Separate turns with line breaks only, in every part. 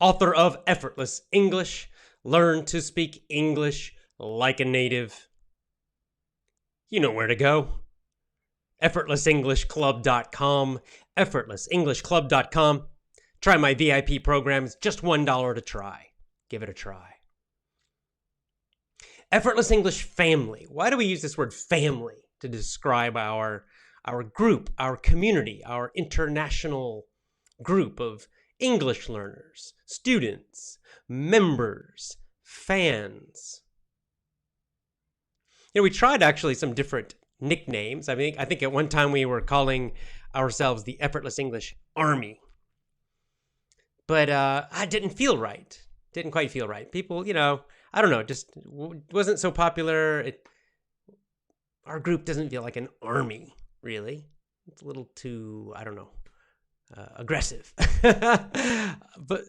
author of Effortless English. Learn to speak English like a native. You know where to go. EffortlessEnglishClub.com. EffortlessEnglishClub.com. Try my VIP programs, just $1 to try. Give it a try. Effortless English Family. Why do we use this word family to describe our group, our community, our international group of English learners, students, members, fans? We tried actually some different nicknames. I think at one time we were calling ourselves the Effortless English Army. But I didn't feel right. Didn't quite feel right. People, I don't know, just wasn't so popular. Our group doesn't feel like an army, really. It's a little too, I don't know, aggressive. But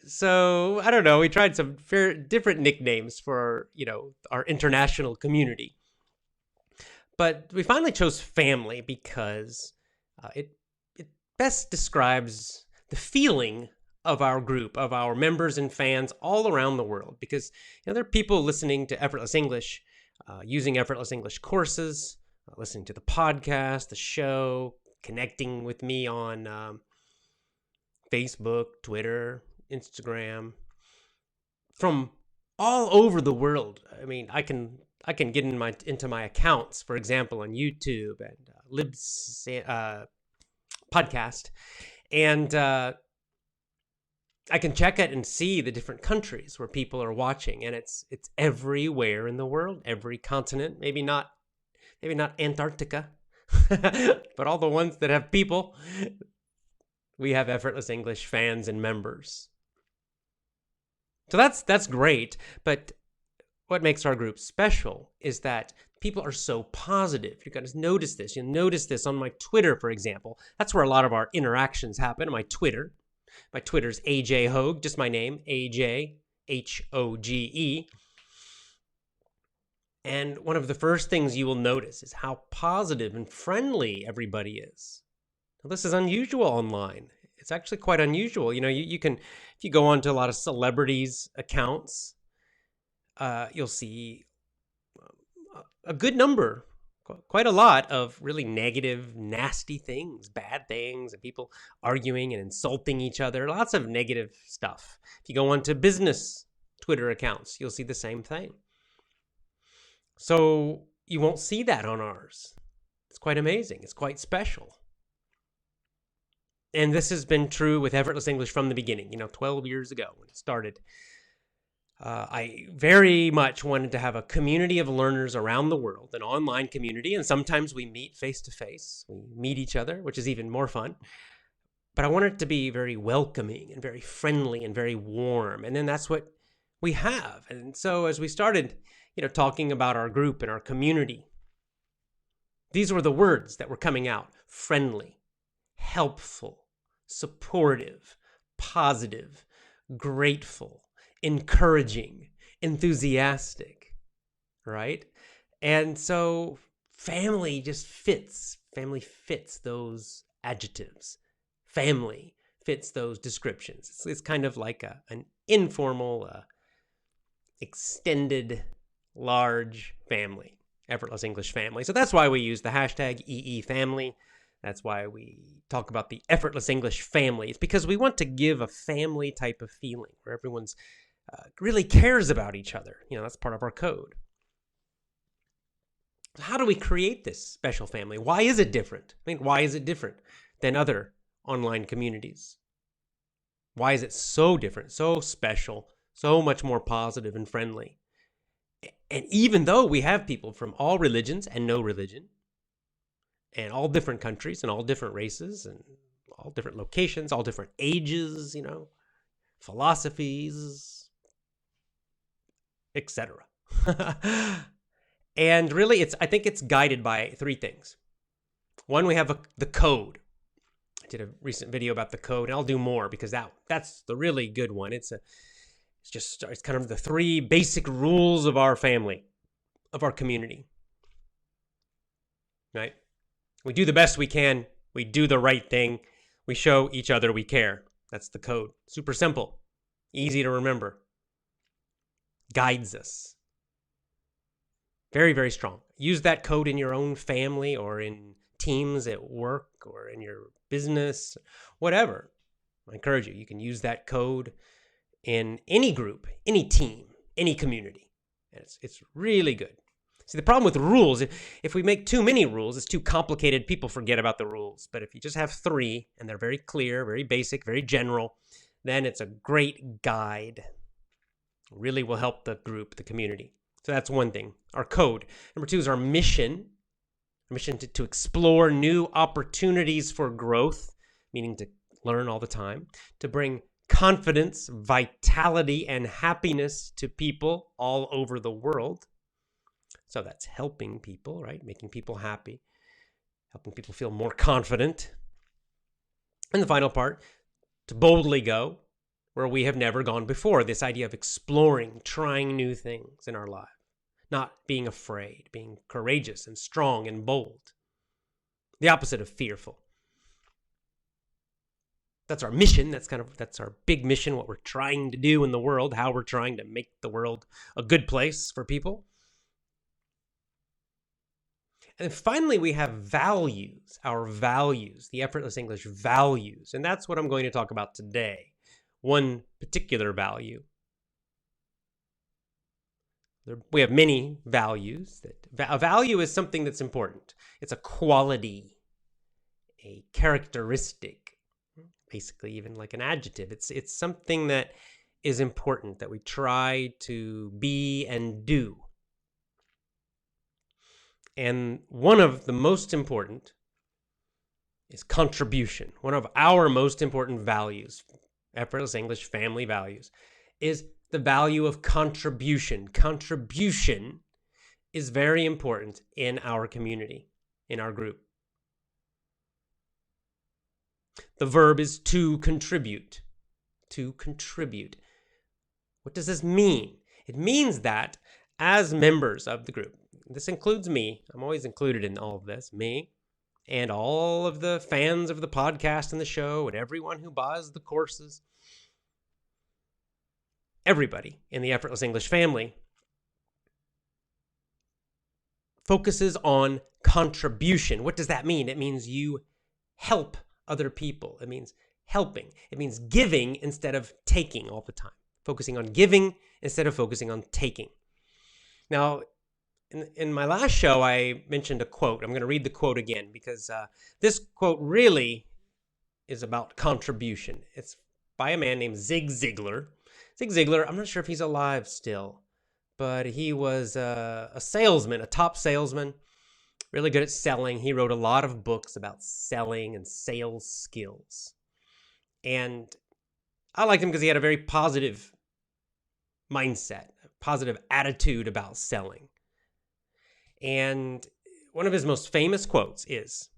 so, I don't know, we tried some different nicknames for, our international community. But we finally chose family because it best describes the feeling of our group, of our members and fans all around the world. Because there are people listening to Effortless English, using Effortless English courses, listening to the podcast, the show, connecting with me on Facebook, Twitter, Instagram, from all over the world. I mean, I can get into my accounts, for example, on YouTube and Libs podcast, and I can check it and see the different countries where people are watching, and it's everywhere in the world, every continent. Maybe not Antarctica, but all the ones that have people. We have Effortless English fans and members. So that's great, but what makes our group special is that people are so positive. You're going to notice this. You'll notice this on my Twitter, for example. That's where a lot of our interactions happen, my Twitter. My Twitter's ajhoge, just my name, ajhoge. And one of the first things you will notice is how positive and friendly everybody is. Now, this is unusual online. It's actually quite unusual. You can, if you go onto a lot of celebrities' accounts, you'll see a good number, quite a lot of really negative, nasty things, bad things, and people arguing and insulting each other. Lots of negative stuff. If you go onto business Twitter accounts, you'll see the same thing. So you won't see that on ours. It's quite amazing. It's quite special. And this has been true with Effortless English from the beginning, 12 years ago when it started. I very much wanted to have a community of learners around the world, an online community, and sometimes we meet face-to-face. We meet each other, which is even more fun. But I wanted it to be very welcoming and very friendly and very warm, and then that's what we have. And so as we started, talking about our group and our community, these were the words that were coming out: friendly, helpful, supportive, positive, grateful, encouraging, enthusiastic, right? And so family just fits. Family fits those adjectives. Family fits those descriptions. It's kind of like an informal, extended, large family, Effortless English family. So that's why we use the hashtag EEFamily. That's why we talk about the Effortless English family. It's because we want to give a family type of feeling where everyone's really cares about each other. That's part of our code. So how do we create this special family? Why is it different? Why is it different than other online communities? Why is it so different, so special, so much more positive and friendly? And even though we have people from all religions and no religion, and all different countries and all different races and all different locations, all different ages, philosophies, etc. And really, I think it's guided by three things. One, we have the code. I did a recent video about the code, and I'll do more because that's the really good one. It's kind of the three basic rules of our family, of our community, right? We do the best we can. We do the right thing. We show each other we care. That's the code. Super simple. easy to remember, guides us. Very, very strong. Use that code in your own family or in teams at work or in your business, whatever. I encourage you. You can use that code in any group, any team, any community. And it's really good. See, the problem with rules, if we make too many rules, it's too complicated. People forget about the rules. But if you just have 3 and they're very clear, very basic, very general, then it's a great guide. It really will help the group, the community. So that's one thing, our code. Number 2 is our mission. Our mission to explore new opportunities for growth, meaning to learn all the time, to bring confidence, vitality, and happiness to people all over the world. So that's helping people, right? Making people happy, helping people feel more confident. And the final part, to boldly go where we have never gone before. This idea of exploring, trying new things in our life. Not being afraid, being courageous and strong and bold. The opposite of fearful. That's our mission. That's our big mission, what we're trying to do in the world, how we're trying to make the world a good place for people. And finally, we have values, our values, the Effortless English values. And that's what I'm going to talk about today. One particular value. We have many values. A value is something that's important. It's a quality, a characteristic, basically even like an adjective. It's something that is important that we try to be and do. And one of the most important is contribution. One of our most important values, Effortless English family values, is the value of contribution. Contribution is very important in our community, in our group. The verb is to contribute. To contribute. What does this mean? It means that as members of the group, this includes me, I'm always included in all of this, me, and all of the fans of the podcast and the show, and everyone who buys the courses, everybody in the Effortless English family focuses on contribution. What does that mean? It means you help other people. It means helping. It means giving instead of taking all the time. Focusing on giving instead of focusing on taking. Now, in my last show, I mentioned a quote. I'm going to read the quote again because this quote really is about contribution. It's by a man named Zig Ziglar. Zig Ziglar, I'm not sure if he's alive still, but he was a salesman, a top salesman, really good at selling. He wrote a lot of books about selling and sales skills. And I liked him because he had a very positive mindset, a positive attitude about selling. And one of his most famous quotes is,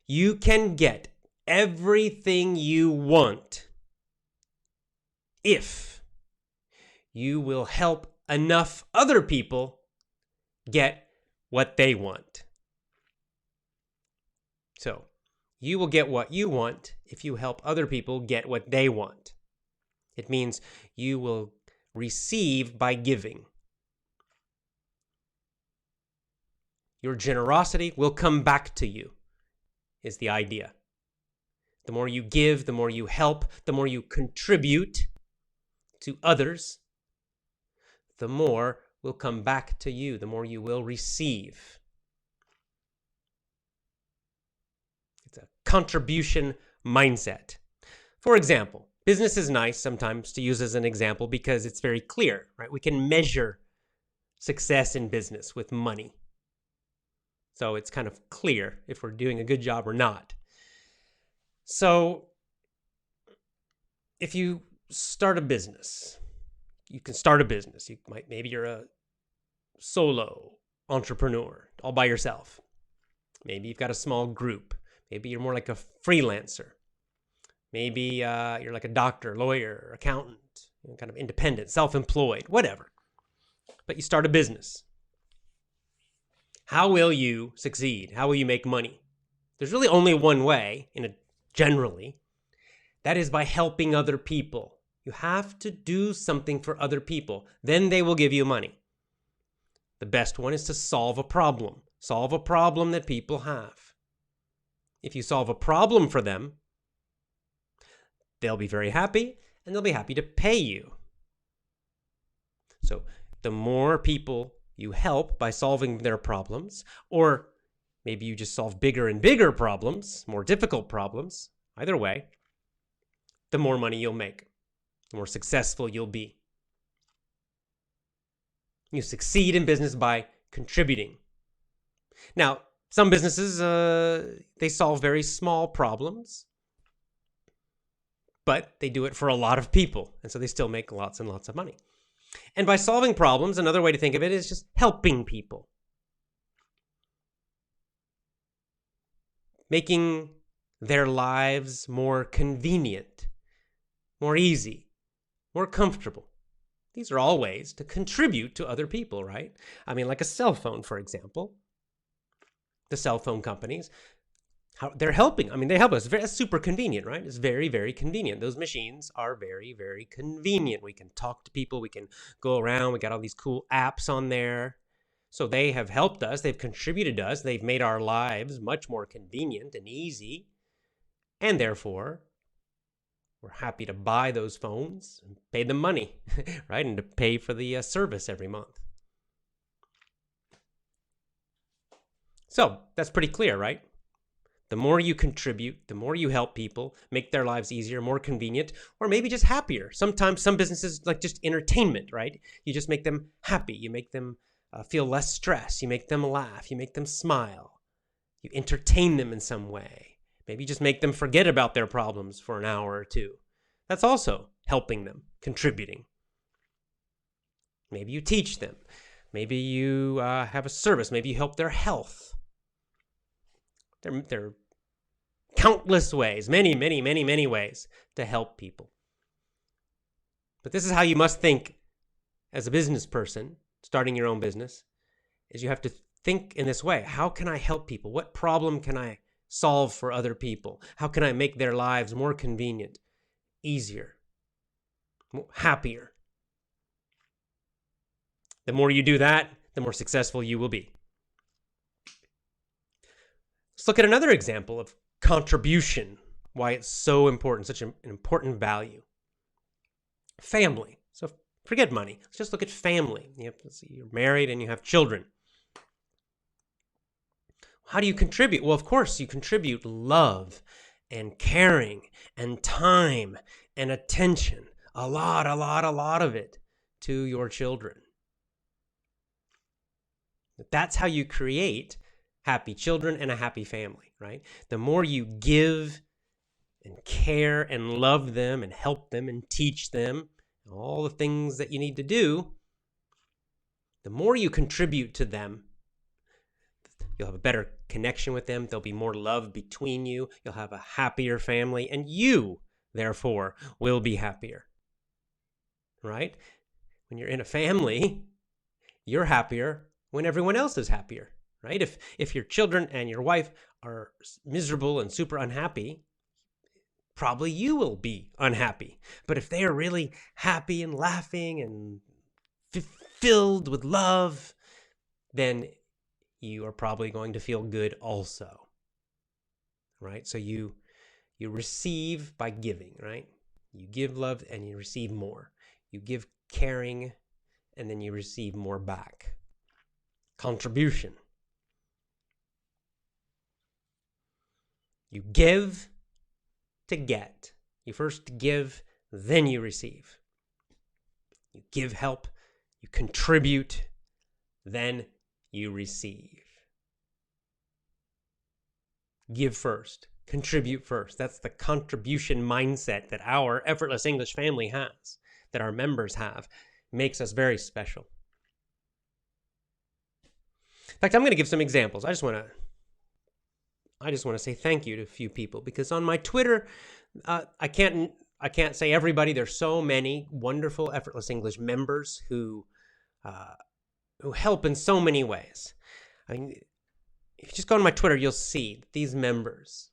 "You can get everything you want if you will help enough other people get what they want." So, you will get what you want if you help other people get what they want. It means you will receive by giving. Your generosity will come back to you, is the idea. The more you give, the more you help, the more you contribute to others, the more will come back to you, the more you will receive. It's a contribution mindset. For example, business is nice sometimes to use as an example because it's very clear, right? We can measure success in business with money. So it's kind of clear if we're doing a good job or not. So if you start a business, you can start a business. Maybe you're a solo entrepreneur all by yourself. Maybe you've got a small group. Maybe you're more like a freelancer. Maybe you're like a doctor, lawyer, accountant, kind of independent, self-employed, whatever. But you start a business. How will you succeed? How will you make money? There's really only one way, generally. That is by helping other people. You have to do something for other people. Then they will give you money. The best one is to solve a problem. Solve a problem that people have. If you solve a problem for them, they'll be very happy and they'll be happy to pay you. So the more people you help by solving their problems, or maybe you just solve bigger and bigger problems, more difficult problems, either way, the more money you'll make, the more successful you'll be. You succeed in business by contributing. Now, some businesses, they solve very small problems, but they do it for a lot of people, and so they still make lots and lots of money. And by solving problems, another way to think of it is just helping people. Making their lives more convenient, more easy, more comfortable. These are all ways to contribute to other people, right? I mean, like a cell phone, for example. The cell phone companies, they're helping. I mean, they help us. It's super convenient, right? It's very, very convenient. Those machines are very, very convenient. We can talk to people. We can go around. We got all these cool apps on there. So they have helped us. They've contributed to us. They've made our lives much more convenient and easy. And therefore, we're happy to buy those phones and pay them money, right? And to pay for the service every month. So that's pretty clear, right? The more you contribute, the more you help people, make their lives easier, more convenient, or maybe just happier. Sometimes some businesses like just entertainment, right? You just make them happy. You make them feel less stress. You make them laugh. You make them smile. You entertain them in some way. Maybe just make them forget about their problems for an hour or two. That's also helping them, contributing. Maybe you teach them. Maybe you have a service. Maybe you help their health. There are countless ways, many, many, many, many ways to help people. But this is how you must think as a business person, starting your own business, is you have to think in this way. How can I help people? What problem can I solve for other people? How can I make their lives more convenient, easier, happier? The more you do that, the more successful you will be. Let's look at another example of contribution, why it's so important, such an important value. Family. So forget money. Let's just look at family. You're married and you have children. How do you contribute? Well, of course, you contribute love and caring and time and attention. A lot of it to your children. That's how you create happy children and a happy family, right? The more you give and care and love them and help them and teach them all the things that you need to do, the more you contribute to them, you'll have a better connection with them. There'll be more love between you. You'll have a happier family, and you, therefore, will be happier, right? When you're in a family, you're happier when everyone else is happier, right? If your children and your wife are miserable and super unhappy, probably you will be unhappy. But if they are really happy and laughing and filled with love, then you are probably going to feel good also, right? So you receive by giving, right? You give love and you receive more. You give caring and then you receive more back. Contribution. You give to get. You first give, then you receive. You give help, you contribute, then you receive. Give first, contribute first. That's the contribution mindset that our Effortless English family has, that our members have. It makes us very special. In fact, I'm going to give some examples. I just want to say thank you to a few people, because on my Twitter, I can't say everybody. There's so many wonderful Effortless English members who help in so many ways. I mean, if you just go on my Twitter, you'll see these members,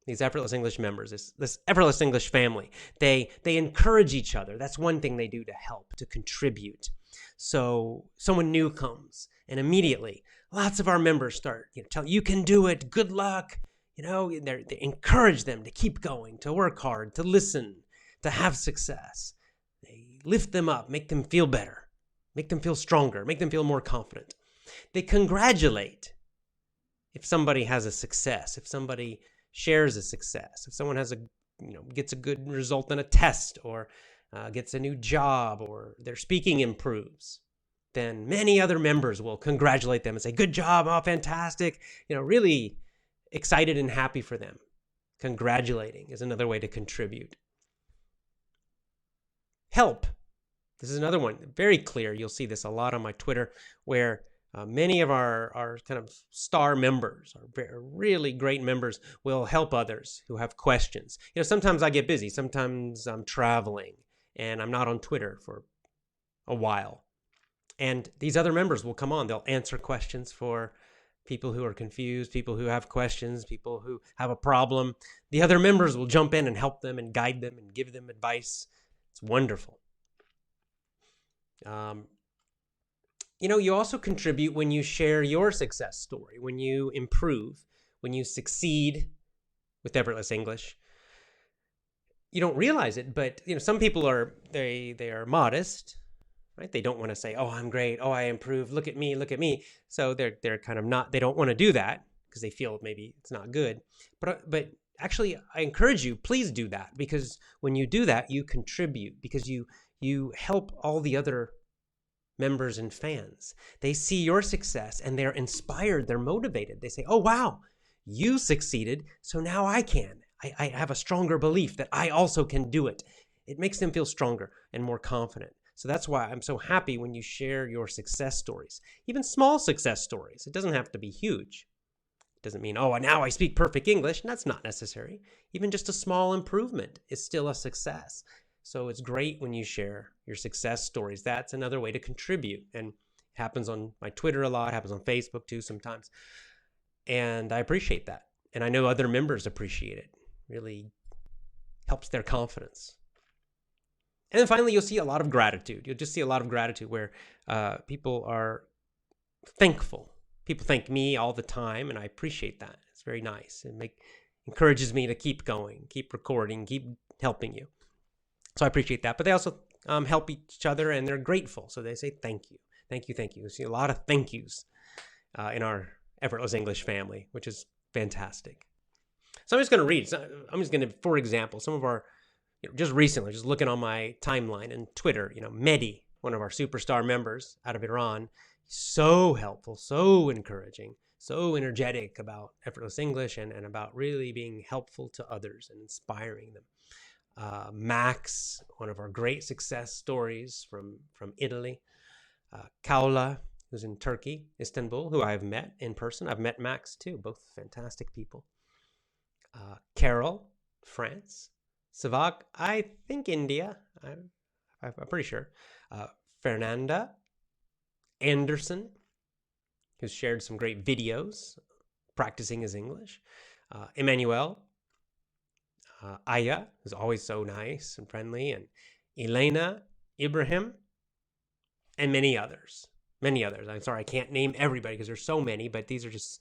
these Effortless English members, this Effortless English family, they encourage each other. That's one thing they do to help, to contribute. So someone new comes, and immediately lots of our members start, tell you can do it, good luck. They encourage them to keep going, to work hard, to listen, to have success. They lift them up, make them feel better, make them feel stronger, make them feel more confident. They congratulate if somebody has a success, if somebody shares a success, if someone has gets a good result in a test, or gets a new job, or their speaking improves, then many other members will congratulate them and say, good job, oh, fantastic, really excited and happy for them. Congratulating is another way to contribute. Help. This is another one, very clear. You'll see this a lot on my Twitter, where many of our kind of star members, our really great members, will help others who have questions. Sometimes I get busy. Sometimes I'm traveling and I'm not on Twitter for a while. And these other members will come on. They'll answer questions for people who are confused, people who have questions, people who have a problem. The other members will jump in and help them and guide them and give them advice. It's wonderful. You also contribute when you share your success story, when you improve, when you succeed with Effortless English. You don't realize it, but some people are modest, right? They don't want to say, "Oh, I'm great. Oh, I improved. Look at me, look at me." So they're kind of not. They don't want to do that because they feel maybe it's not good. But actually, I encourage you, please do that, because when you do that, you contribute, because you help all the other members and fans. They see your success and they're inspired, they're motivated. They say, oh, wow, you succeeded, so now I can. I have a stronger belief that I also can do it. It makes them feel stronger and more confident. So that's why I'm so happy when you share your success stories, even small success stories. It doesn't have to be huge. It doesn't mean, oh, now I speak perfect English. That's not necessary. Even just a small improvement is still a success. So it's great when you share your success stories. That's another way to contribute. And it happens on my Twitter a lot, happens on Facebook too sometimes. And I appreciate that. And I know other members appreciate it. Really helps their confidence. And then finally, you'll see a lot of gratitude. You'll just see a lot of gratitude where people are thankful. People thank me all the time, and I appreciate that. It's very nice. It encourages me to keep going, keep recording, keep helping you. So I appreciate that. But they also help each other, and they're grateful. So they say thank you, thank you, thank you. You see a lot of thank yous in our Effortless English family, which is fantastic. So I'm just going to read. For example, some of our, just recently, just looking on my timeline and Twitter, Mehdi, one of our superstar members out of Iran, so helpful, so encouraging, so energetic about Effortless English and about really being helpful to others and inspiring them. Max, one of our great success stories from Italy. Kaula, who's in Turkey, Istanbul, who I've met in person. I've met Max too, both fantastic people. Carol, France. Savak, I think India. I'm pretty sure. Fernanda Anderson, who's shared some great videos practicing his English. Emmanuel. Aya, who's always so nice and friendly. And Elena, Ibrahim, and many others. Many others. I'm sorry, I can't name everybody because there's so many, but these are just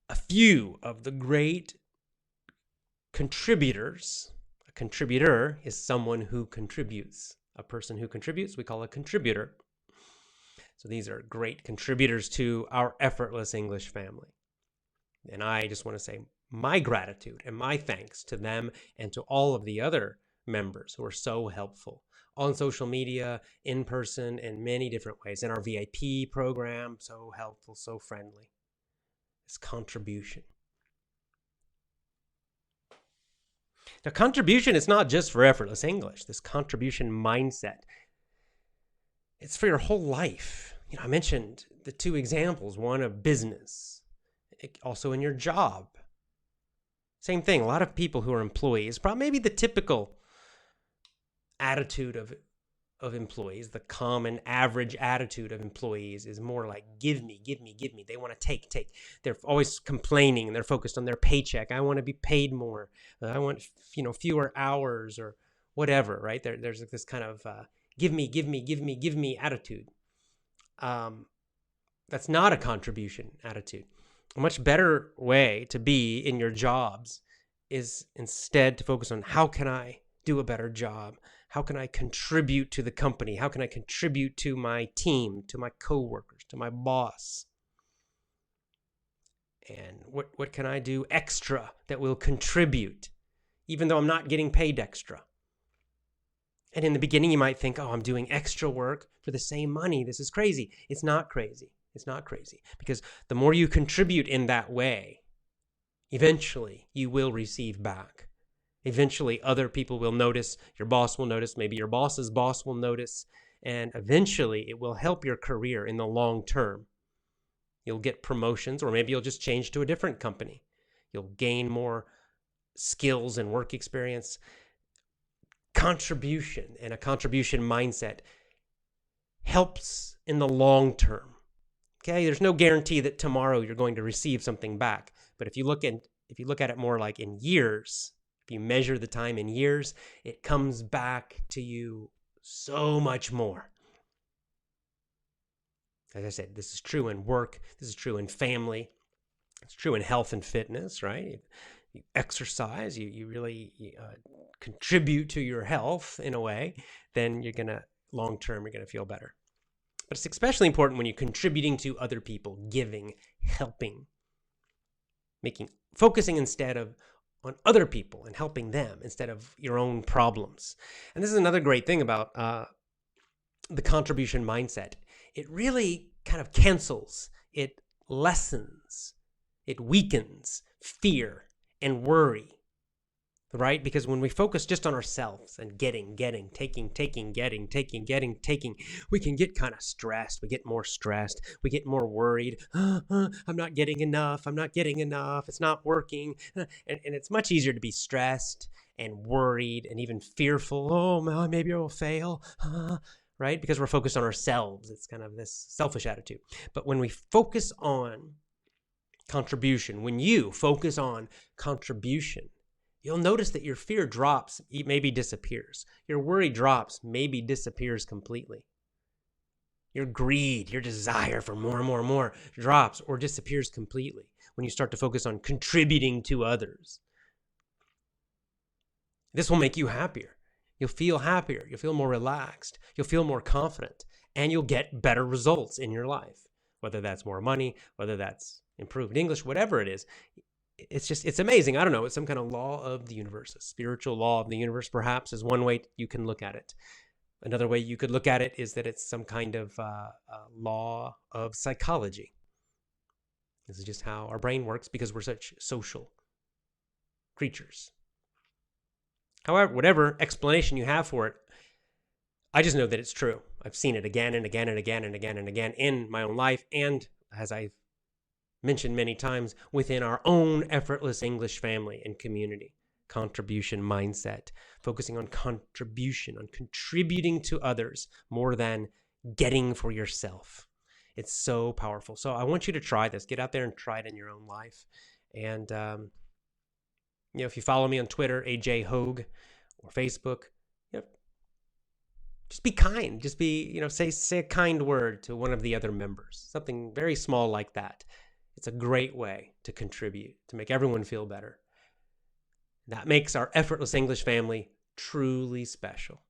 a few of the great contributors. A contributor is someone who contributes. A person who contributes, we call a contributor. So these are great contributors to our Effortless English family. And I just want to say my gratitude and my thanks to them and to all of the other members who are so helpful on social media, in person, in many different ways. In our VIP program, so helpful, so friendly. This contribution. Now, contribution is not just for Effortless English. This contribution mindset, it's for your whole life. I mentioned the two examples, one of business, also in your job. Same thing, a lot of people who are employees, probably maybe the typical attitude of of employees, the common average attitude of employees is more like give me, give me, give me. They want to take. They're always complaining and they're focused on their paycheck. I want to be paid more. I want, fewer hours or whatever, right? There's this kind of give me, give me, give me, give me attitude. That's not a contribution attitude. A much better way to be in your jobs is instead to focus on how can I do a better job? How can I contribute to the company? How can I contribute to my team, to my coworkers, to my boss? And what can I do extra that will contribute, even though I'm not getting paid extra? And in the beginning, you might think, oh, I'm doing extra work for the same money. This is crazy. It's not crazy. It's not crazy. Because the more you contribute in that way, eventually you will receive back. Eventually, other people will notice, your boss will notice, maybe your boss's boss will notice, and eventually it will help your career in the long term. You'll get promotions, or maybe you'll just change to a different company. You'll gain more skills and work experience. Contribution and a contribution mindset helps in the long term. Okay, there's no guarantee that tomorrow you're going to receive something back, but if you look at it more like in years, if you measure the time in years, it comes back to you so much more. As I said, this is true in work. This is true in family. It's true in health and fitness, right? You exercise, you really contribute to your health in a way, then long term, you're going to feel better. But it's especially important when you're contributing to other people, giving, helping, focusing instead of on other people and helping them instead of your own problems. And this is another great thing about the contribution mindset. It really kind of cancels, it lessens, it weakens fear and worry, right? Because when we focus just on ourselves and taking, we can get kind of stressed. We get more stressed. We get more worried. I'm not getting enough. It's not working. And it's much easier to be stressed and worried and even fearful. Oh, maybe I will fail. Right? Because we're focused on ourselves. It's kind of this selfish attitude. But when we focus on contribution, when you focus on contribution, you'll notice that your fear drops, maybe disappears. Your worry drops, maybe disappears completely. Your greed, your desire for more and more and more drops or disappears completely when you start to focus on contributing to others. This will make you happier. You'll feel happier. You'll feel more relaxed. You'll feel more confident. And you'll get better results in your life. Whether that's more money, whether that's improved English, whatever it is. It's amazing. I don't know. It's some kind of law of the universe. A spiritual law of the universe, perhaps, is one way you can look at it. Another way you could look at it is that it's some kind of law of psychology. This is just how our brain works because we're such social creatures. However, whatever explanation you have for it, I just know that it's true. I've seen it again and again and again and again and again in my own life, and as I've mentioned many times, within our own Effortless English family and community. Contribution mindset, focusing on contribution, on contributing to others more than getting for yourself. It's so powerful. So I want you to try this. Get out there and try it in your own life. And, if you follow me on Twitter, ajhoge, or Facebook, just be kind. Just be, say a kind word to one of the other members. Something very small like that. It's a great way to contribute, to make everyone feel better. That makes our Effortless English family truly special.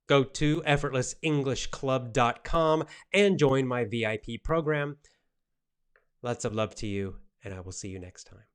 Go to effortlessenglishclub.com and join my VIP program. Lots of love to you, and I will see you next time.